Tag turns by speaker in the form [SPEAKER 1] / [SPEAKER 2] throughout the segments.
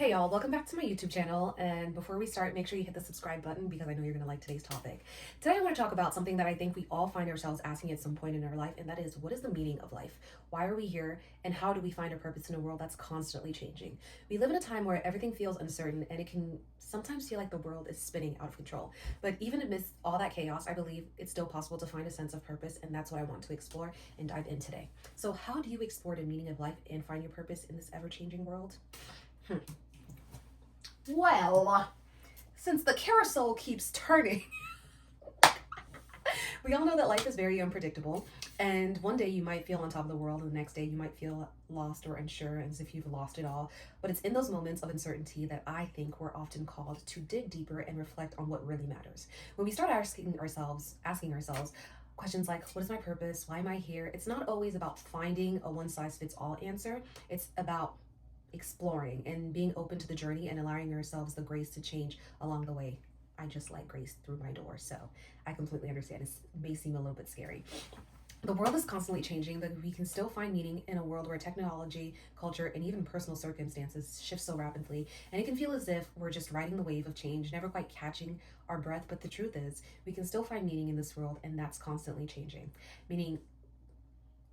[SPEAKER 1] Hey y'all, welcome back to my YouTube channel, and before we start, make sure you hit the subscribe button because I know you're going to like today's topic. Today I want to talk about something that I think we all find ourselves asking at some point in our life, and that is, what is the meaning of life? Why are we here, and how do we find our purpose in a world that's constantly changing? We live in a time where everything feels uncertain, and it can sometimes feel like the world is spinning out of control. But even amidst all that chaos, I believe it's still possible to find a sense of purpose, and that's what I want to explore and dive in today. So how do you explore the meaning of life and find your purpose in this ever-changing world? Well, since the carousel keeps turning, we all know that life is very unpredictable, and one day you might feel on top of the world, and the next day you might feel lost or unsure, as if you've lost it all. But it's in those moments of uncertainty that I think we're often called to dig deeper and reflect on what really matters. When we start asking ourselves questions like, what is my purpose? Why am I here? It's not always about finding a one-size-fits-all answer. It's about exploring and being open to the journey and allowing ourselves the grace to change along the way. I just like grace through my door, so I completely understand. It may seem a little bit scary. The world is constantly changing, but we can still find meaning in a world where technology, culture, and even personal circumstances shift so rapidly, and it can feel as if we're just riding the wave of change, never quite catching our breath. But the truth is, we can still find meaning in this world, and that's constantly changing. Meaning,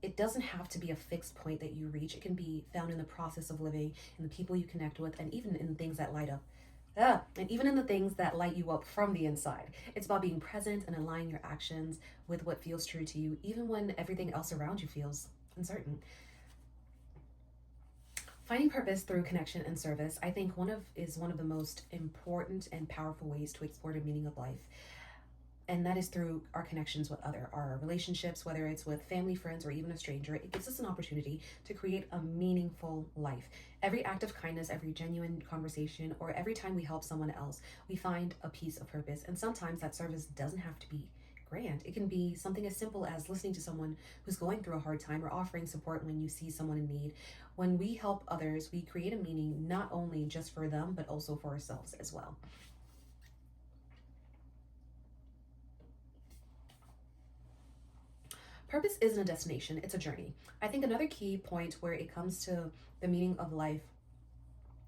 [SPEAKER 1] it doesn't have to be a fixed point that you reach. It can be found in the process of living, in the people you connect with, and even in the things that light you up from the inside. It's about being present and aligning your actions with what feels true to you, even when everything else around you feels uncertain. Finding purpose through connection and service, I think is one of the most important and powerful ways to explore the meaning of life. And that is through our connections with our relationships, whether it's with family, friends, or even a stranger. It gives us an opportunity to create a meaningful life. Every act of kindness, every genuine conversation, or every time we help someone else, we find a piece of purpose. And sometimes that service doesn't have to be grand. It can be something as simple as listening to someone who's going through a hard time, or offering support when you see someone in need. When we help others, we create a meaning not only just for them, but also for ourselves as well. Purpose isn't a destination, it's a journey. I think another key point where it comes to the meaning of life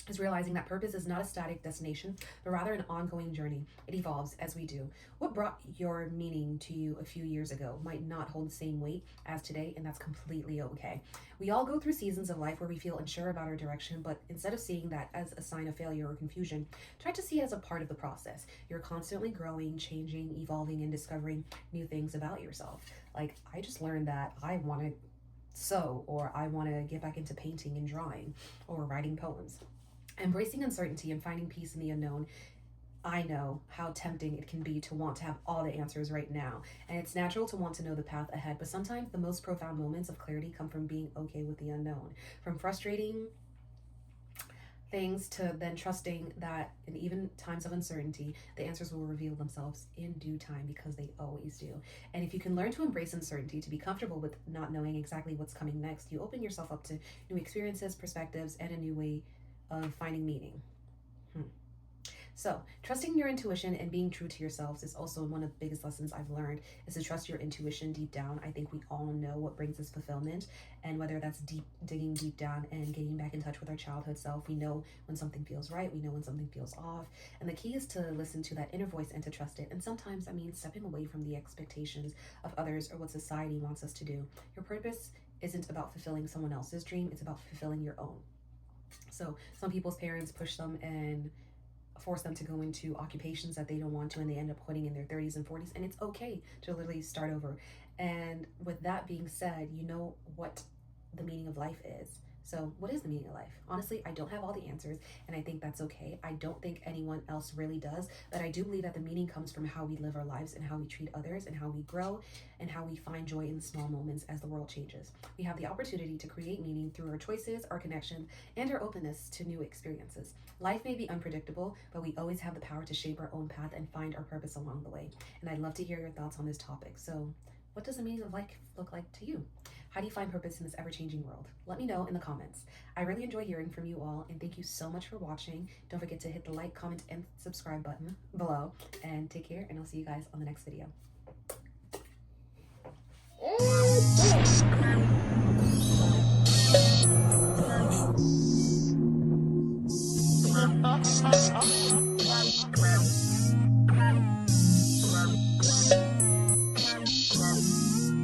[SPEAKER 1] is realizing that purpose is not a static destination, but rather an ongoing journey. It evolves as we do. What brought your meaning to you a few years ago might not hold the same weight as today, and that's completely okay. We all go through seasons of life where we feel unsure about our direction, but instead of seeing that as a sign of failure or confusion, try to see it as a part of the process. You're constantly growing, changing, evolving, and discovering new things about yourself. Like, I just learned that I want to sew, or I want to get back into painting and drawing, or writing poems. Embracing uncertainty and finding peace in the unknown, I know how tempting it can be to want to have all the answers right now. And it's natural to want to know the path ahead, but sometimes the most profound moments of clarity come from being okay with the unknown. From frustrating things to then trusting that in even times of uncertainty, the answers will reveal themselves in due time, because they always do. And if you can learn to embrace uncertainty, to be comfortable with not knowing exactly what's coming next, you open yourself up to new experiences, perspectives, and a new way of finding meaning. So, trusting your intuition and being true to yourselves is also one of the biggest lessons I've learned, is to trust your intuition deep down. I think we all know what brings us fulfillment, and whether that's digging deep down and getting back in touch with our childhood self, we know when something feels right, we know when something feels off, and the key is to listen to that inner voice and to trust it. And sometimes that means stepping away from the expectations of others or what society wants us to do. Your purpose isn't about fulfilling someone else's dream, it's about fulfilling your own. So some people's parents push them and force them to go into occupations that they don't want to, and they end up quitting in their 30s and 40s, and it's okay to literally start over. And with that being said, you know what the meaning of life is. So what is the meaning of life? Honestly, I don't have all the answers, and I think that's okay. I don't think anyone else really does, but I do believe that the meaning comes from how we live our lives and how we treat others and how we grow and how we find joy in the small moments as the world changes. We have the opportunity to create meaning through our choices, our connections, and our openness to new experiences. Life may be unpredictable, but we always have the power to shape our own path and find our purpose along the way. And I'd love to hear your thoughts on this topic. So what does the meaning of life look like to you? How do you find purpose in this ever-changing world? Let me know in the comments. I really enjoy hearing from you all, and thank you so much for watching. Don't forget to hit the like, comment, and subscribe button below. And take care, and I'll see you guys on the next video.